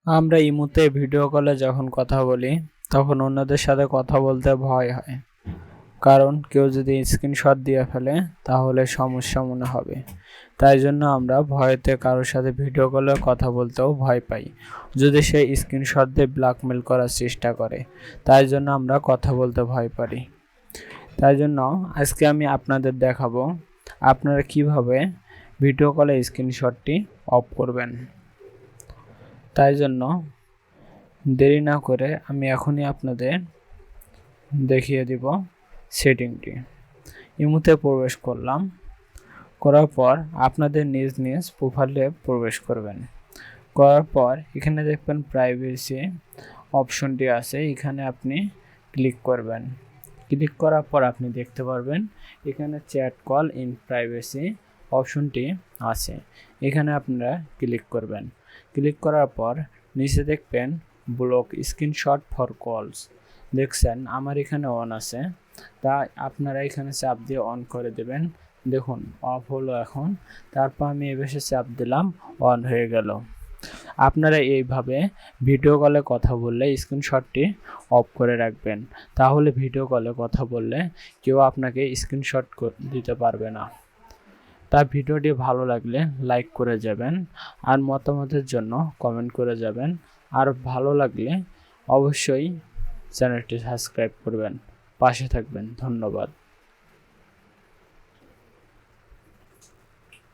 আমরা ইমোতে ভিডিও কলে যখন কথা বলি তখন অন্যদের সাথে কথা বলতে ভয় হয়, কারণ কেউ যদি স্ক্রিনশট দিয়ে ফেলে তাহলে সমস্যা মনে হবে। তাই জন্য আমরা ভয়েতে কারোর সাথে ভিডিও কলে কথা বলতেও ভয় পাই, যদি সে স্ক্রিনশট দিয়ে ব্ল্যাকমেল করার চেষ্টা করে। তাই জন্য আমরা কথা বলতে ভয় পাই। তাই জন্য আজকে আমি আপনাদের দেখাবো আপনারা কিভাবে ভিডিও কলে স্ক্রিনশটটি অফ করবেন। তাই জন্য দেরি না করে আমি এখনই আপনাদের দেখিয়ে দিব সেটিংটি। ইমোতে প্রবেশ করলাম, করার পর আপনাদের নিজ নিজ প্রোফাইলে প্রবেশ করবেন। করার পর এখানে দেখবেন প্রাইভেসি অপশনটি আছে, এখানে আপনি ক্লিক করবেন। ক্লিক করার পর আপনি দেখতে পারবেন এখানে চ্যাট কল ইন প্রাইভেসি অপশনটি আছে, এখানে আপনারা ক্লিক করবেন। ক্লিক করার পর নিচে দেখবেন ব্লক স্ক্রিনশট ফর কলস, দেখছেন আমার এখানে অন আছে, তাই আপনারা এখানে চাপ দিয়ে অন করে দেবেন। দেখুন অফ হলো এখন, তারপর আমি এভাবে চাপ দিলাম, অন হয়ে গেল। আপনারা এইভাবে ভিডিও কলে কথা বললে স্ক্রিনশটটি অফ করে রাখবেন, তাহলে ভিডিও কলে কথা বললে কেউ আপনাকে স্ক্রিনশট দিতে পারবে না। তার ভিডিওটি ভালো লাগলে লাইক করে যাবেন, আর মতামতের জন্য কমেন্ট করে যাবেন, আর ভালো লাগলে অবশ্যই চ্যানেলটি সাবস্ক্রাইব করবেন, পাশে থাকবেন। ধন্যবাদ।